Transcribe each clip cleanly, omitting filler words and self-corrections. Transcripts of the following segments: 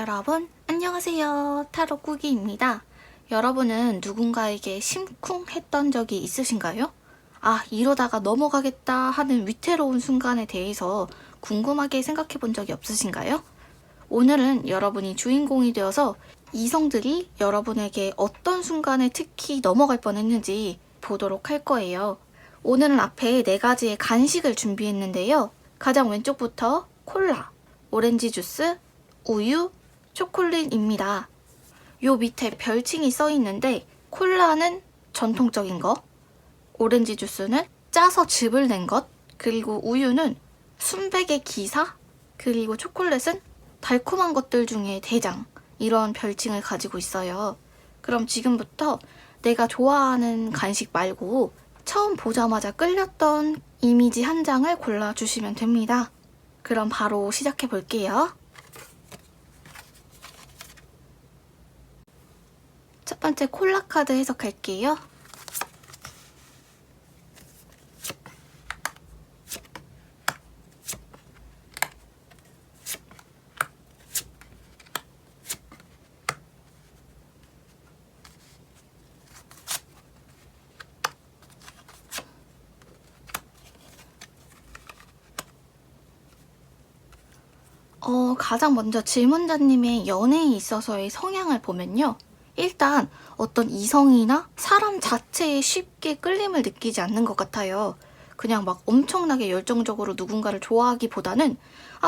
여러분, 안녕하세요. 타로 꾸기입니다. 여러분은 누군가에게 심쿵했던 적이 있으신가요? 아, 이러다가 넘어가겠다 하는 위태로운 순간에 대해서 궁금하게 생각해 본 적이 없으신가요? 오늘은 여러분이 주인공이 되어서 이성들이 여러분에게 어떤 순간에 특히 넘어갈 뻔했는지 보도록 할 거예요. 오늘은 앞에 4가지의 간식을 준비했는데요. 가장 왼쪽부터 콜라, 오렌지 주스, 우유, 초콜릿입니다. 요 밑에 별칭이 써 있는데 콜라는 전통적인 것, 오렌지 주스는 짜서 즙을 낸 것, 그리고 우유는 순백의 기사, 그리고 초콜릿은 달콤한 것들 중에 대장, 이런 별칭을 가지고 있어요. 그럼 지금부터 내가 좋아하는 간식 말고 처음 보자마자 끌렸던 이미지 한 장을 골라주시면 됩니다. 그럼 바로 시작해 볼게요. 첫 번째 콜라 카드 해석할게요. 가장 먼저 질문자님의 연애에 있어서의 성향을 보면요. 일단 어떤 이성이나 사람 자체에 쉽게 끌림을 느끼지 않는 것 같아요. 그냥 막 엄청나게 열정적으로 누군가를 좋아하기보다는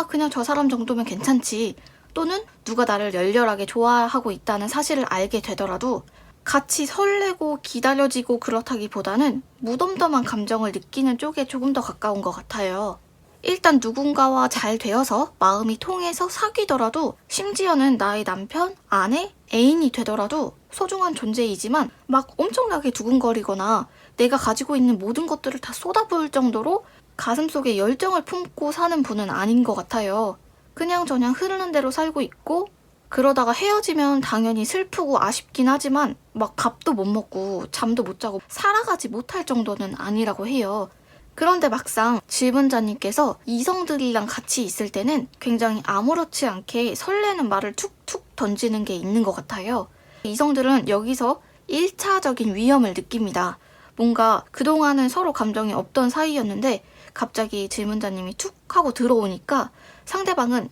그냥 저 사람 정도면 괜찮지, 또는 누가 나를 열렬하게 좋아하고 있다는 사실을 알게 되더라도 같이 설레고 기다려지고 그렇다기보다는 무덤덤한 감정을 느끼는 쪽에 조금 더 가까운 것 같아요. 일단 누군가와 잘 되어서 마음이 통해서 사귀더라도, 심지어는 나의 남편, 아내, 애인이 되더라도 소중한 존재이지만 막 엄청나게 두근거리거나 내가 가지고 있는 모든 것들을 다 쏟아부을 정도로 가슴속에 열정을 품고 사는 분은 아닌 것 같아요. 그냥저냥 흐르는 대로 살고 있고, 그러다가 헤어지면 당연히 슬프고 아쉽긴 하지만 막 밥도 못 먹고 잠도 못 자고 살아가지 못할 정도는 아니라고 해요. 그런데 막상 질문자님께서 이성들이랑 같이 있을 때는 굉장히 아무렇지 않게 설레는 말을 툭툭 던지는 게 있는 것 같아요. 이성들은 여기서 1차적인 위험을 느낍니다. 뭔가 그동안은 서로 감정이 없던 사이였는데 갑자기 질문자님이 툭 하고 들어오니까 상대방은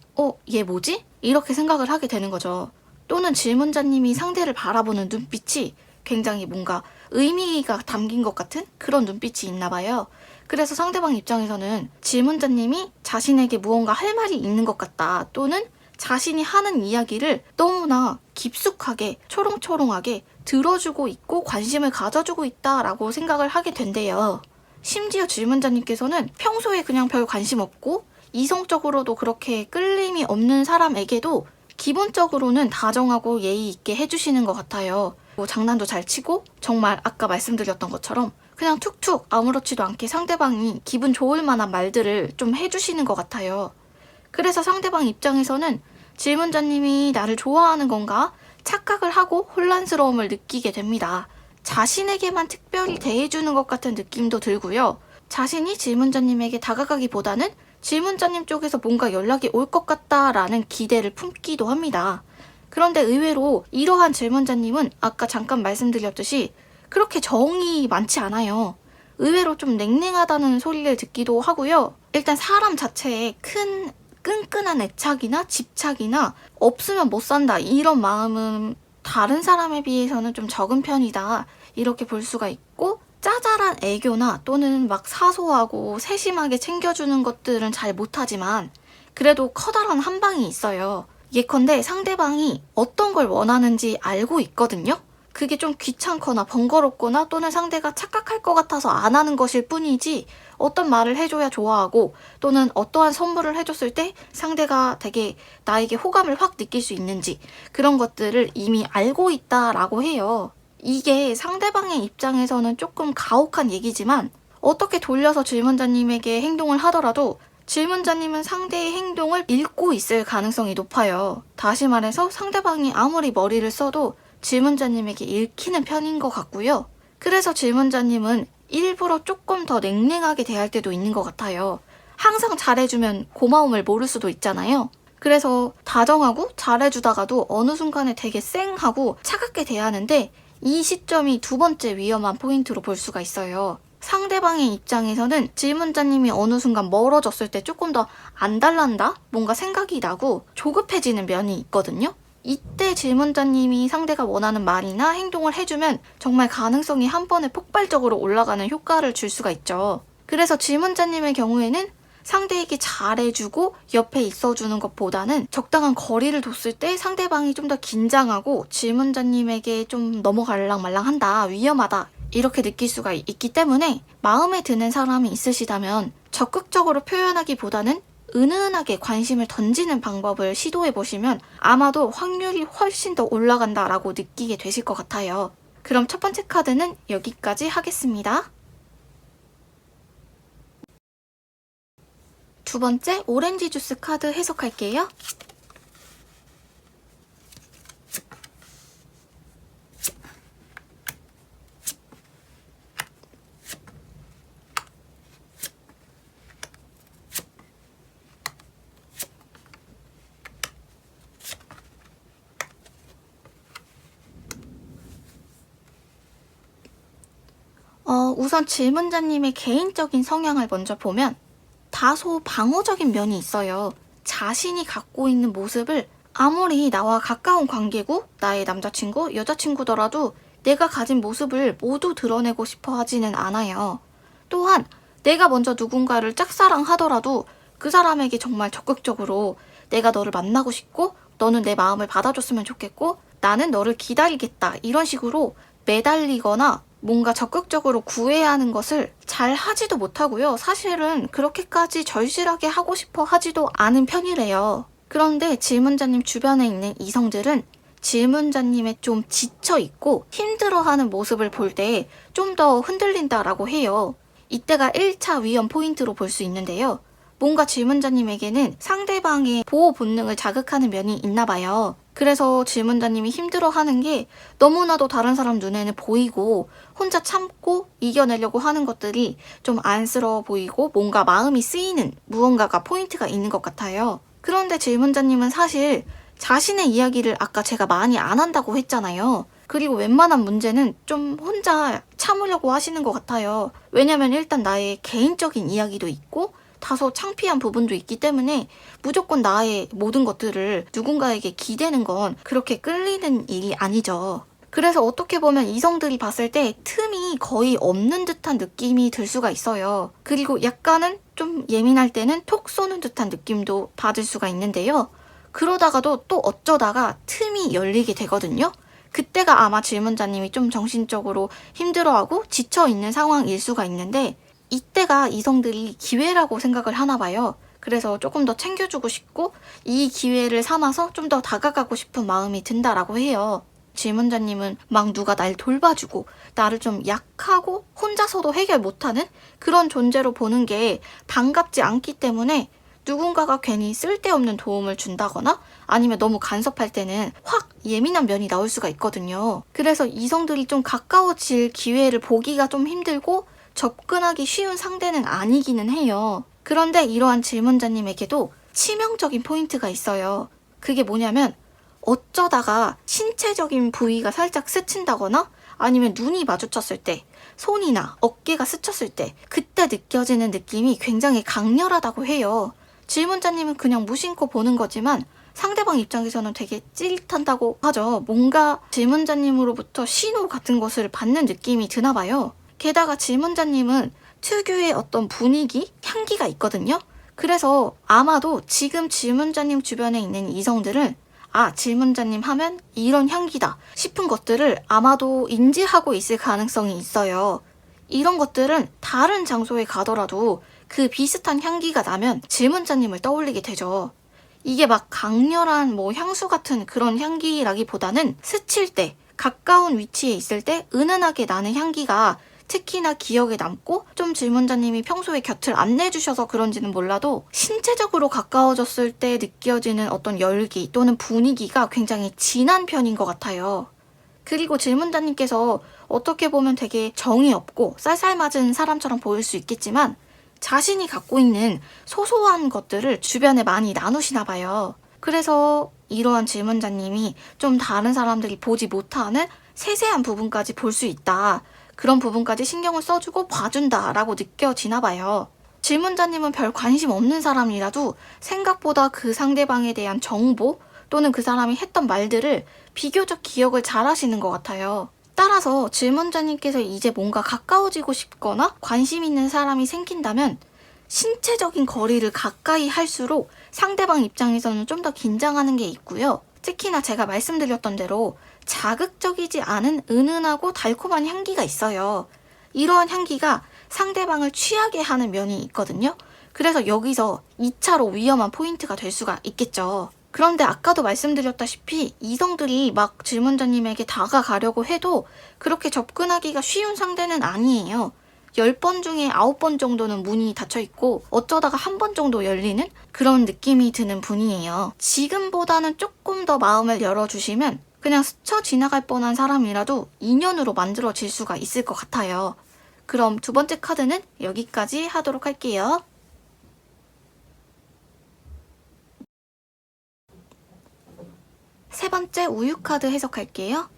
얘 뭐지? 이렇게 생각을 하게 되는 거죠. 또는 질문자님이 상대를 바라보는 눈빛이 굉장히 뭔가 의미가 담긴 것 같은 그런 눈빛이 있나 봐요. 그래서 상대방 입장에서는 질문자님이 자신에게 무언가 할 말이 있는 것 같다, 또는 자신이 하는 이야기를 너무나 깊숙하게 초롱초롱하게 들어주고 있고 관심을 가져주고 있다라고 생각을 하게 된대요. 심지어 질문자님께서는 평소에 그냥 별 관심 없고 이성적으로도 그렇게 끌림이 없는 사람에게도 기본적으로는 다정하고 예의 있게 해주시는 것 같아요. 장난도 잘 치고 정말 아까 말씀드렸던 것처럼 그냥 툭툭 아무렇지도 않게 상대방이 기분 좋을 만한 말들을 좀 해주시는 것 같아요. 그래서 상대방 입장에서는 질문자님이 나를 좋아하는 건가 착각을 하고 혼란스러움을 느끼게 됩니다. 자신에게만 특별히 대해주는 것 같은 느낌도 들고요. 자신이 질문자님에게 다가가기보다는 질문자님 쪽에서 뭔가 연락이 올 것 같다라는 기대를 품기도 합니다. 그런데 의외로 이러한 질문자님은 아까 잠깐 말씀드렸듯이 그렇게 정이 많지 않아요. 의외로 좀 냉랭하다는 소리를 듣기도 하고요. 일단 사람 자체에 큰 끈끈한 애착이나 집착이나 없으면 못 산다, 이런 마음은 다른 사람에 비해서는 좀 적은 편이다, 이렇게 볼 수가 있고, 짜잘한 애교나 또는 막 사소하고 세심하게 챙겨주는 것들은 잘 못하지만 그래도 커다란 한 방이 있어요. 예컨대 상대방이 어떤 걸 원하는지 알고 있거든요. 그게 좀 귀찮거나 번거롭거나 또는 상대가 착각할 것 같아서 안 하는 것일 뿐이지, 어떤 말을 해줘야 좋아하고 또는 어떠한 선물을 해줬을 때 상대가 되게 나에게 호감을 확 느낄 수 있는지, 그런 것들을 이미 알고 있다라고 해요. 이게 상대방의 입장에서는 조금 가혹한 얘기지만 어떻게 돌려서 질문자님에게 행동을 하더라도 질문자님은 상대의 행동을 읽고 있을 가능성이 높아요. 다시 말해서 상대방이 아무리 머리를 써도 질문자님에게 읽히는 편인 것 같고요. 그래서 질문자님은 일부러 조금 더 냉랭하게 대할 때도 있는 것 같아요. 항상 잘해주면 고마움을 모를 수도 있잖아요. 그래서 다정하고 잘해주다가도 어느 순간에 되게 쌩하고 차갑게 대하는데 이 시점이 두 번째 위험한 포인트로 볼 수가 있어요. 상대방의 입장에서는 질문자님이 어느 순간 멀어졌을 때 조금 더 안달난다? 뭔가 생각이 나고 조급해지는 면이 있거든요. 이때 질문자님이 상대가 원하는 말이나 행동을 해주면 정말 가능성이 한 번에 폭발적으로 올라가는 효과를 줄 수가 있죠. 그래서 질문자님의 경우에는 상대에게 잘해주고 옆에 있어주는 것보다는 적당한 거리를 뒀을 때 상대방이 좀 더 긴장하고 질문자님에게 좀 넘어갈랑 말랑한다, 위험하다 이렇게 느낄 수가 있기 때문에 마음에 드는 사람이 있으시다면 적극적으로 표현하기보다는 은은하게 관심을 던지는 방법을 시도해보시면 아마도 확률이 훨씬 더 올라간다라고 느끼게 되실 것 같아요. 그럼 첫 번째 카드는 여기까지 하겠습니다. 두 번째 오렌지 주스 카드 해석할게요. 우선 질문자님의 개인적인 성향을 먼저 보면 다소 방어적인 면이 있어요. 자신이 갖고 있는 모습을 아무리 나와 가까운 관계고 나의 남자친구, 여자친구더라도 내가 가진 모습을 모두 드러내고 싶어 하지는 않아요. 또한 내가 먼저 누군가를 짝사랑하더라도 그 사람에게 정말 적극적으로 내가 너를 만나고 싶고 너는 내 마음을 받아줬으면 좋겠고 나는 너를 기다리겠다 이런 식으로 매달리거나 뭔가 적극적으로 구애해야 하는 것을 잘 하지도 못하고요. 사실은 그렇게까지 절실하게 하고 싶어 하지도 않은 편이래요. 그런데 질문자님 주변에 있는 이성들은 질문자님의 좀 지쳐있고 힘들어하는 모습을 볼 때 좀 더 흔들린다라고 해요. 이때가 1차 위험 포인트로 볼 수 있는데요. 뭔가 질문자님에게는 상대방의 보호 본능을 자극하는 면이 있나 봐요. 그래서 질문자님이 힘들어하는 게 너무나도 다른 사람 눈에는 보이고 혼자 참고 이겨내려고 하는 것들이 좀 안쓰러워 보이고 뭔가 마음이 쓰이는 무언가가 포인트가 있는 것 같아요. 그런데 질문자님은 사실 자신의 이야기를 아까 제가 많이 안 한다고 했잖아요. 그리고 웬만한 문제는 좀 혼자 참으려고 하시는 것 같아요. 왜냐면 일단 나의 개인적인 이야기도 있고 다소 창피한 부분도 있기 때문에 무조건 나의 모든 것들을 누군가에게 기대는 건 그렇게 끌리는 일이 아니죠. 그래서 어떻게 보면 이성들이 봤을 때 틈이 거의 없는 듯한 느낌이 들 수가 있어요. 그리고 약간은 좀 예민할 때는 톡 쏘는 듯한 느낌도 받을 수가 있는데요. 그러다가도 또 어쩌다가 틈이 열리게 되거든요. 그때가 아마 질문자님이 좀 정신적으로 힘들어하고 지쳐있는 상황일 수가 있는데 이때가 이성들이 기회라고 생각을 하나 봐요. 그래서 조금 더 챙겨주고 싶고 이 기회를 삼아서 좀 더 다가가고 싶은 마음이 든다라고 해요. 질문자님은 막 누가 날 돌봐주고 나를 좀 약하고 혼자서도 해결 못하는 그런 존재로 보는 게 반갑지 않기 때문에 누군가가 괜히 쓸데없는 도움을 준다거나 아니면 너무 간섭할 때는 확 예민한 면이 나올 수가 있거든요. 그래서 이성들이 좀 가까워질 기회를 보기가 좀 힘들고 접근하기 쉬운 상대는 아니기는 해요. 그런데 이러한 질문자님에게도 치명적인 포인트가 있어요. 그게 뭐냐면 어쩌다가 신체적인 부위가 살짝 스친다거나 아니면 눈이 마주쳤을 때, 손이나 어깨가 스쳤을 때 그때 느껴지는 느낌이 굉장히 강렬하다고 해요. 질문자님은 그냥 무심코 보는 거지만 상대방 입장에서는 되게 찌릿한다고 하죠. 뭔가 질문자님으로부터 신호 같은 것을 받는 느낌이 드나 봐요. 게다가 질문자님은 특유의 어떤 분위기, 향기가 있거든요. 그래서 아마도 지금 질문자님 주변에 있는 이성들은 아, 질문자님 하면 이런 향기다 싶은 것들을 아마도 인지하고 있을 가능성이 있어요. 이런 것들은 다른 장소에 가더라도 그 비슷한 향기가 나면 질문자님을 떠올리게 되죠. 이게 막 강렬한 향수 같은 그런 향기라기보다는 스칠 때, 가까운 위치에 있을 때 은은하게 나는 향기가 특히나 기억에 남고 좀 질문자님이 평소에 곁을 안 내주셔서 그런지는 몰라도 신체적으로 가까워졌을 때 느껴지는 어떤 열기 또는 분위기가 굉장히 진한 편인 것 같아요. 그리고 질문자님께서 어떻게 보면 되게 정이 없고 쌀쌀맞은 사람처럼 보일 수 있겠지만 자신이 갖고 있는 소소한 것들을 주변에 많이 나누시나 봐요. 그래서 이러한 질문자님이 좀 다른 사람들이 보지 못하는 세세한 부분까지 볼 수 있다. 그런 부분까지 신경을 써주고 봐준다라고 느껴지나 봐요. 질문자님은 별 관심 없는 사람이라도 생각보다 그 상대방에 대한 정보 또는 그 사람이 했던 말들을 비교적 기억을 잘 하시는 것 같아요. 따라서 질문자님께서 이제 뭔가 가까워지고 싶거나 관심 있는 사람이 생긴다면 신체적인 거리를 가까이 할수록 상대방 입장에서는 좀 더 긴장하는 게 있고요. 특히나 제가 말씀드렸던 대로 자극적이지 않은 은은하고 달콤한 향기가 있어요. 이러한 향기가 상대방을 취하게 하는 면이 있거든요. 그래서 여기서 2차로 위험한 포인트가 될 수가 있겠죠. 그런데 아까도 말씀드렸다시피 이성들이 막 질문자님에게 다가가려고 해도 그렇게 접근하기가 쉬운 상대는 아니에요. 10번 중에 9번 정도는 문이 닫혀있고 어쩌다가 한 번 정도 열리는 그런 느낌이 드는 분이에요. 지금보다는 조금 더 마음을 열어주시면 그냥 스쳐 지나갈 뻔한 사람이라도 인연으로 만들어질 수가 있을 것 같아요. 그럼 두 번째 카드는 여기까지 하도록 할게요. 세 번째 우유 카드 해석할게요.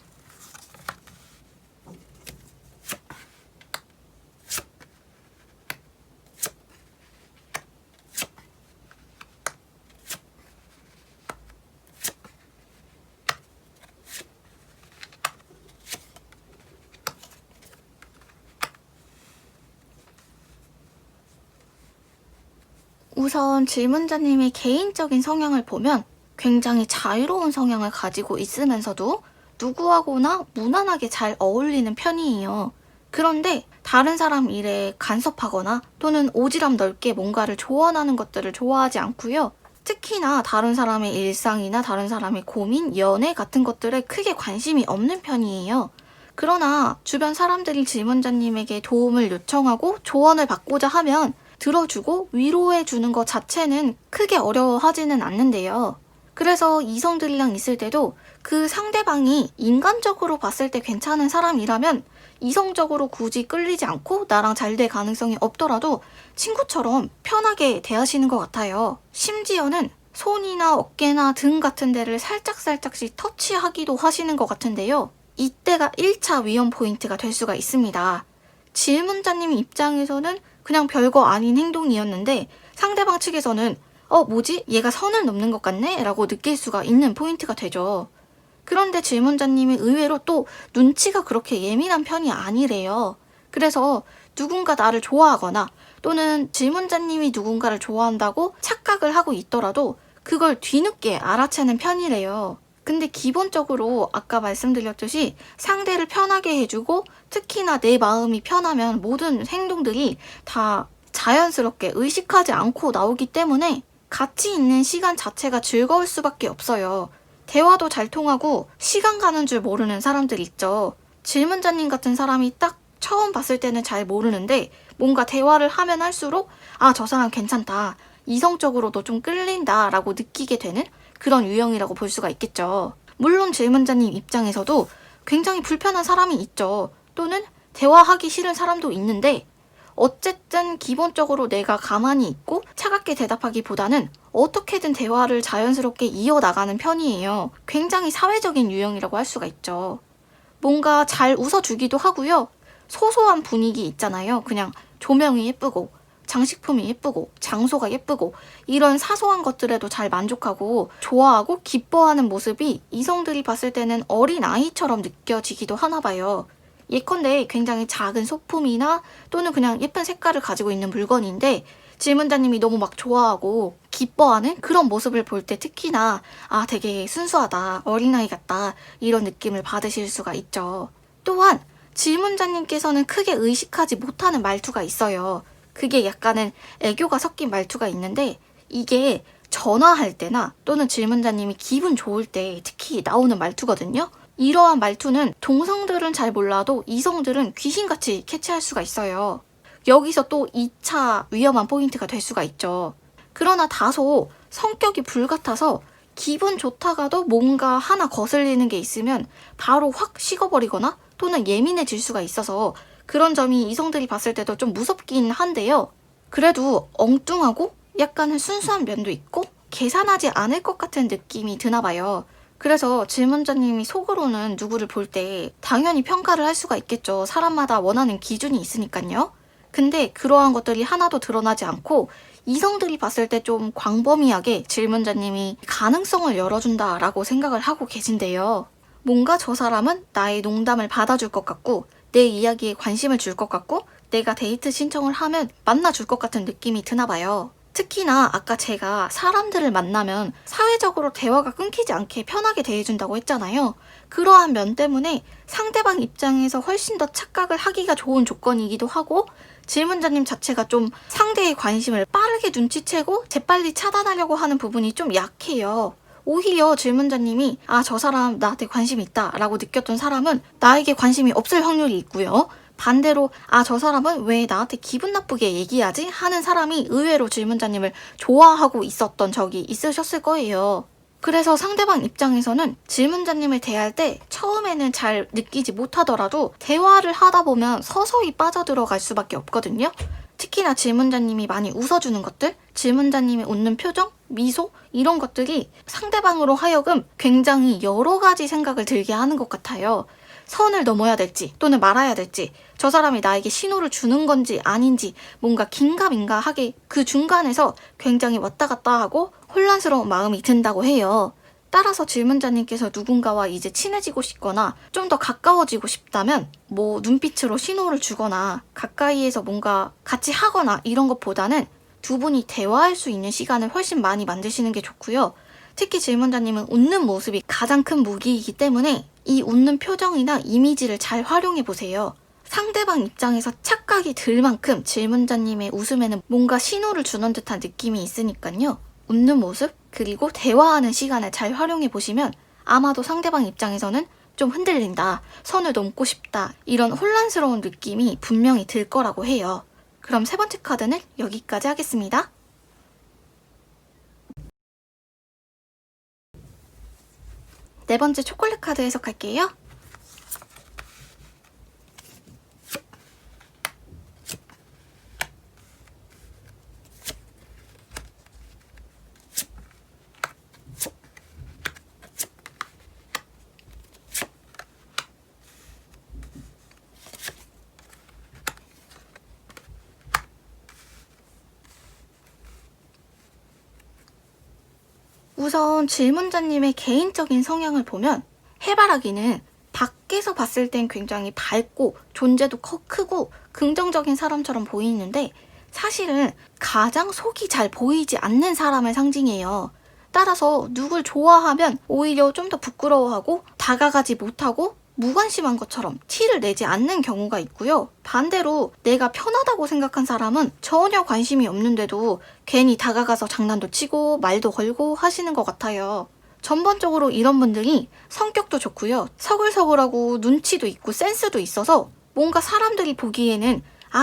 우선 질문자님의 개인적인 성향을 보면 굉장히 자유로운 성향을 가지고 있으면서도 누구하고나 무난하게 잘 어울리는 편이에요. 그런데 다른 사람 일에 간섭하거나 또는 오지랖 넓게 뭔가를 조언하는 것들을 좋아하지 않고요. 특히나 다른 사람의 일상이나 다른 사람의 고민, 연애 같은 것들에 크게 관심이 없는 편이에요. 그러나 주변 사람들이 질문자님에게 도움을 요청하고 조언을 받고자 하면 들어주고 위로해주는 것 자체는 크게 어려워하지는 않는데요. 그래서 이성들이랑 있을 때도 그 상대방이 인간적으로 봤을 때 괜찮은 사람이라면 이성적으로 굳이 끌리지 않고 나랑 잘 될 가능성이 없더라도 친구처럼 편하게 대하시는 것 같아요. 심지어는 손이나 어깨나 등 같은 데를 살짝씩 터치하기도 하시는 것 같은데요. 이때가 1차 위험 포인트가 될 수가 있습니다. 질문자님 입장에서는 그냥 별거 아닌 행동이었는데 상대방 측에서는 뭐지? 얘가 선을 넘는 것 같네? 라고 느낄 수가 있는 포인트가 되죠. 그런데 질문자님이 의외로 또 눈치가 그렇게 예민한 편이 아니래요. 그래서 누군가 나를 좋아하거나 또는 질문자님이 누군가를 좋아한다고 착각을 하고 있더라도 그걸 뒤늦게 알아채는 편이래요. 근데 기본적으로 아까 말씀드렸듯이 상대를 편하게 해주고 특히나 내 마음이 편하면 모든 행동들이 다 자연스럽게 의식하지 않고 나오기 때문에 같이 있는 시간 자체가 즐거울 수밖에 없어요. 대화도 잘 통하고 시간 가는 줄 모르는 사람들 있죠. 질문자님 같은 사람이 딱 처음 봤을 때는 잘 모르는데 뭔가 대화를 하면 할수록 저 사람 괜찮다. 이성적으로도 좀 끌린다 라고 느끼게 되는 그런 유형이라고 볼 수가 있겠죠. 물론 질문자님 입장에서도 굉장히 불편한 사람이 있죠. 또는 대화하기 싫은 사람도 있는데 어쨌든 기본적으로 내가 가만히 있고 차갑게 대답하기보다는 어떻게든 대화를 자연스럽게 이어나가는 편이에요. 굉장히 사회적인 유형이라고 할 수가 있죠. 뭔가 잘 웃어주기도 하고요. 소소한 분위기 있잖아요. 그냥 조명이 예쁘고 장식품이 예쁘고 장소가 예쁘고 이런 사소한 것들에도 잘 만족하고 좋아하고 기뻐하는 모습이 이성들이 봤을 때는 어린아이처럼 느껴지기도 하나 봐요. 예컨대 굉장히 작은 소품이나 또는 그냥 예쁜 색깔을 가지고 있는 물건인데 질문자님이 너무 막 좋아하고 기뻐하는 그런 모습을 볼 때 특히나 되게 순수하다, 어린아이 같다 이런 느낌을 받으실 수가 있죠. 또한 질문자님께서는 크게 의식하지 못하는 말투가 있어요. 그게 약간은 애교가 섞인 말투가 있는데 이게 전화할 때나 또는 질문자님이 기분 좋을 때 특히 나오는 말투거든요. 이러한 말투는 동성들은 잘 몰라도 이성들은 귀신같이 캐치할 수가 있어요. 여기서 또 2차 위험한 포인트가 될 수가 있죠. 그러나 다소 성격이 불같아서 기분 좋다가도 뭔가 하나 거슬리는 게 있으면 바로 확 식어버리거나 또는 예민해질 수가 있어서 그런 점이 이성들이 봤을 때도 좀 무섭긴 한데요. 그래도 엉뚱하고 약간은 순수한 면도 있고 계산하지 않을 것 같은 느낌이 드나 봐요. 그래서 질문자님이 속으로는 누구를 볼 때 당연히 평가를 할 수가 있겠죠. 사람마다 원하는 기준이 있으니까요. 근데 그러한 것들이 하나도 드러나지 않고 이성들이 봤을 때 좀 광범위하게 질문자님이 가능성을 열어준다라고 생각을 하고 계신데요. 뭔가 저 사람은 나의 농담을 받아줄 것 같고 내 이야기에 관심을 줄 것 같고 내가 데이트 신청을 하면 만나줄 것 같은 느낌이 드나 봐요. 특히나 아까 제가 사람들을 만나면 사회적으로 대화가 끊기지 않게 편하게 대해준다고 했잖아요. 그러한 면 때문에 상대방 입장에서 훨씬 더 착각을 하기가 좋은 조건이기도 하고 질문자님 자체가 좀 상대의 관심을 빠르게 눈치채고 재빨리 차단하려고 하는 부분이 좀 약해요. 오히려 질문자님이 저 사람 나한테 관심이 있다 라고 느꼈던 사람은 나에게 관심이 없을 확률이 있고요. 반대로 저 사람은 왜 나한테 기분 나쁘게 얘기하지? 하는 사람이 의외로 질문자님을 좋아하고 있었던 적이 있으셨을 거예요. 그래서 상대방 입장에서는 질문자님을 대할 때 처음에는 잘 느끼지 못하더라도 대화를 하다 보면 서서히 빠져들어갈 수밖에 없거든요. 특히나 질문자님이 많이 웃어주는 것들, 질문자님이 웃는 표정, 미소 이런 것들이 상대방으로 하여금 굉장히 여러 가지 생각을 들게 하는 것 같아요. 선을 넘어야 될지 또는 말아야 될지 저 사람이 나에게 신호를 주는 건지 아닌지 뭔가 긴가민가하게 그 중간에서 굉장히 왔다 갔다 하고 혼란스러운 마음이 든다고 해요. 따라서 질문자님께서 누군가와 이제 친해지고 싶거나 좀 더 가까워지고 싶다면 뭐 눈빛으로 신호를 주거나 가까이에서 뭔가 같이 하거나 이런 것보다는 두 분이 대화할 수 있는 시간을 훨씬 많이 만드시는 게 좋고요. 특히 질문자님은 웃는 모습이 가장 큰 무기이기 때문에 이 웃는 표정이나 이미지를 잘 활용해 보세요. 상대방 입장에서 착각이 들 만큼 질문자님의 웃음에는 뭔가 신호를 주는 듯한 느낌이 있으니까요. 웃는 모습 그리고 대화하는 시간을 잘 활용해 보시면 아마도 상대방 입장에서는 좀 흔들린다, 선을 넘고 싶다 이런 혼란스러운 느낌이 분명히 들 거라고 해요. 그럼 세 번째 카드는 여기까지 하겠습니다. 네 번째 초콜릿 카드 해석할게요. 우선 질문자님의 개인적인 성향을 보면 해바라기는 밖에서 봤을 땐 굉장히 밝고 존재도 크고 긍정적인 사람처럼 보이는데 사실은 가장 속이 잘 보이지 않는 사람을 상징해요. 따라서 누굴 좋아하면 오히려 좀 더 부끄러워하고 다가가지 못하고 무관심한 것처럼 티를 내지 않는 경우가 있고요. 반대로 내가 편하다고 생각한 사람은 전혀 관심이 없는데도 괜히 다가가서 장난도 치고 말도 걸고 하시는 것 같아요. 전반적으로 이런 분들이 성격도 좋고요. 서글서글하고 눈치도 있고 센스도 있어서 뭔가 사람들이 보기에는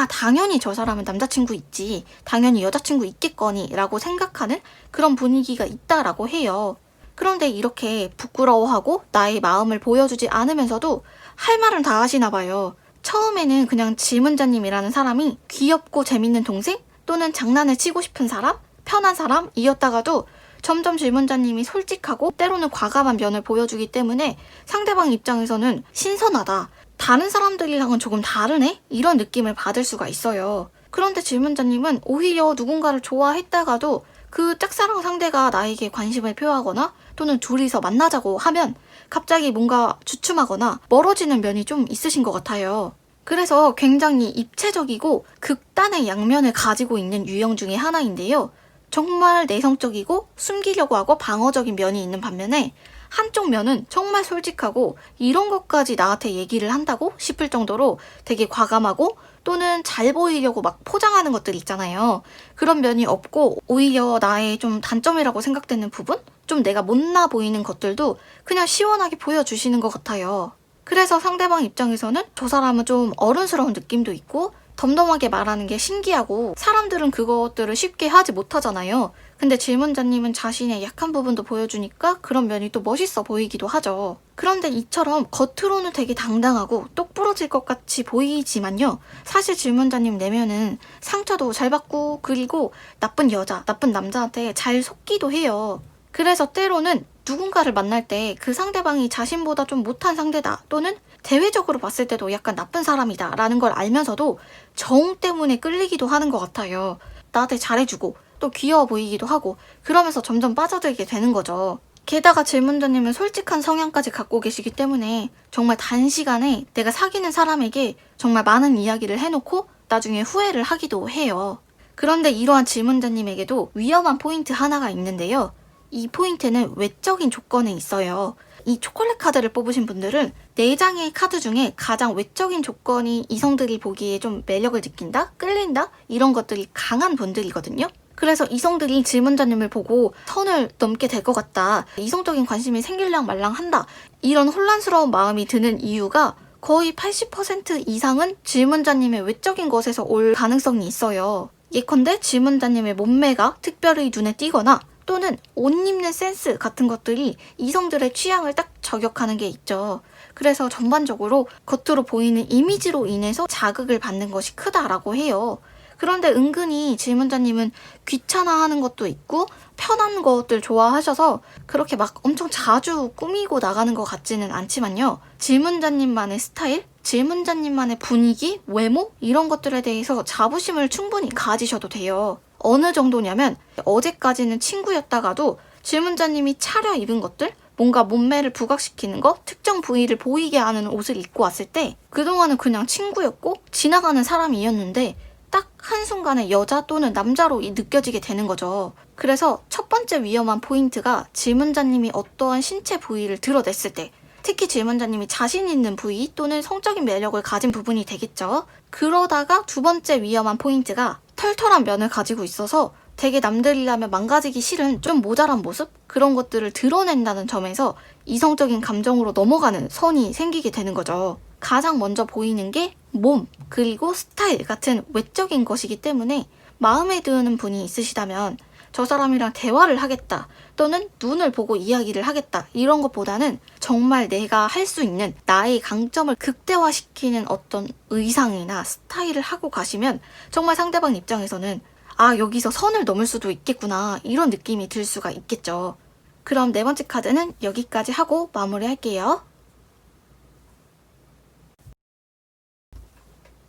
당연히 저 사람은 남자친구 있지, 당연히 여자친구 있겠거니 라고 생각하는 그런 분위기가 있다라고 해요. 그런데 이렇게 부끄러워하고 나의 마음을 보여주지 않으면서도 할 말은 다 하시나 봐요. 처음에는 그냥 질문자님이라는 사람이 귀엽고 재밌는 동생 또는 장난을 치고 싶은 사람, 편한 사람이었다가도 점점 질문자님이 솔직하고 때로는 과감한 면을 보여주기 때문에 상대방 입장에서는 신선하다, 다른 사람들이랑은 조금 다르네? 이런 느낌을 받을 수가 있어요. 그런데 질문자님은 오히려 누군가를 좋아했다가도 그 짝사랑 상대가 나에게 관심을 표하거나 또는 둘이서 만나자고 하면 갑자기 뭔가 주춤하거나 멀어지는 면이 좀 있으신 것 같아요. 그래서 굉장히 입체적이고 극단의 양면을 가지고 있는 유형 중에 하나인데요. 정말 내성적이고 숨기려고 하고 방어적인 면이 있는 반면에 한쪽 면은 정말 솔직하고 이런 것까지 나한테 얘기를 한다고 싶을 정도로 되게 과감하고 또는 잘 보이려고 막 포장하는 것들이 있잖아요. 그런 면이 없고 오히려 나의 좀 단점이라고 생각되는 부분? 좀 내가 못나 보이는 것들도 그냥 시원하게 보여주시는 것 같아요. 그래서 상대방 입장에서는 저 사람은 좀 어른스러운 느낌도 있고 덤덤하게 말하는 게 신기하고 사람들은 그것들을 쉽게 하지 못하잖아요. 근데 질문자님은 자신의 약한 부분도 보여주니까 그런 면이 또 멋있어 보이기도 하죠. 그런데 이처럼 겉으로는 되게 당당하고 똑부러질 것 같이 보이지만요. 사실 질문자님 내면은 상처도 잘 받고 그리고 나쁜 여자, 나쁜 남자한테 잘 속기도 해요. 그래서 때로는 누군가를 만날 때 그 상대방이 자신보다 좀 못한 상대다 또는 대외적으로 봤을 때도 약간 나쁜 사람이다 라는 걸 알면서도 정 때문에 끌리기도 하는 것 같아요. 나한테 잘해주고 또 귀여워 보이기도 하고 그러면서 점점 빠져들게 되는 거죠. 게다가 질문자님은 솔직한 성향까지 갖고 계시기 때문에 정말 단시간에 내가 사귀는 사람에게 정말 많은 이야기를 해놓고 나중에 후회를 하기도 해요. 그런데 이러한 질문자님에게도 위험한 포인트 하나가 있는데요. 이 포인트는 외적인 조건에 있어요. 이 초콜릿 카드를 뽑으신 분들은 4장의 카드 중에 가장 외적인 조건이 이성들이 보기에 좀 매력을 느낀다? 끌린다? 이런 것들이 강한 분들이거든요. 그래서 이성들이 질문자님을 보고 선을 넘게 될 것 같다. 이성적인 관심이 생길랑 말랑 한다. 이런 혼란스러운 마음이 드는 이유가 거의 80% 이상은 질문자님의 외적인 것에서 올 가능성이 있어요. 예컨대 질문자님의 몸매가 특별히 눈에 띄거나 또는 옷 입는 센스 같은 것들이 이성들의 취향을 딱 저격하는 게 있죠. 그래서 전반적으로 겉으로 보이는 이미지로 인해서 자극을 받는 것이 크다라고 해요. 그런데 은근히 질문자님은 귀찮아하는 것도 있고 편한 것들 좋아하셔서 그렇게 막 엄청 자주 꾸미고 나가는 것 같지는 않지만요. 질문자님만의 스타일, 질문자님만의 분위기, 외모 이런 것들에 대해서 자부심을 충분히 가지셔도 돼요. 어느 정도냐면 어제까지는 친구였다가도 질문자님이 차려입은 것들, 뭔가 몸매를 부각시키는 거, 특정 부위를 보이게 하는 옷을 입고 왔을 때 그동안은 그냥 친구였고 지나가는 사람이었는데 딱 한순간에 여자 또는 남자로 느껴지게 되는 거죠. 그래서 첫 번째 위험한 포인트가 질문자님이 어떠한 신체 부위를 드러냈을 때 특히 질문자님이 자신 있는 부위 또는 성적인 매력을 가진 부분이 되겠죠. 그러다가 두 번째 위험한 포인트가 털털한 면을 가지고 있어서 되게 남들이라면 망가지기 싫은 좀 모자란 모습? 그런 것들을 드러낸다는 점에서 이성적인 감정으로 넘어가는 선이 생기게 되는 거죠. 가장 먼저 보이는 게 몸, 그리고 스타일 같은 외적인 것이기 때문에 마음에 드는 분이 있으시다면 저 사람이랑 대화를 하겠다 또는 눈을 보고 이야기를 하겠다 이런 것보다는 정말 내가 할 수 있는 나의 강점을 극대화시키는 어떤 의상이나 스타일을 하고 가시면 정말 상대방 입장에서는 아 여기서 선을 넘을 수도 있겠구나 이런 느낌이 들 수가 있겠죠. 그럼 네 번째 카드는 여기까지 하고 마무리할게요.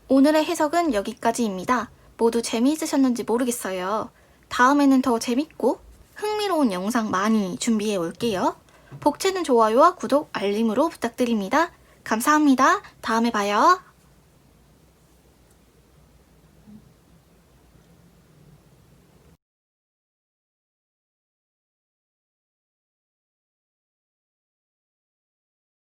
오늘의 해석은 여기까지입니다. 모두 재미있으셨는지 모르겠어요. 다음에는 더 재밌고 흥미로운 영상 많이 준비해 올게요. 복채는 좋아요와 구독, 알림으로 부탁드립니다. 감사합니다. 다음에 봐요.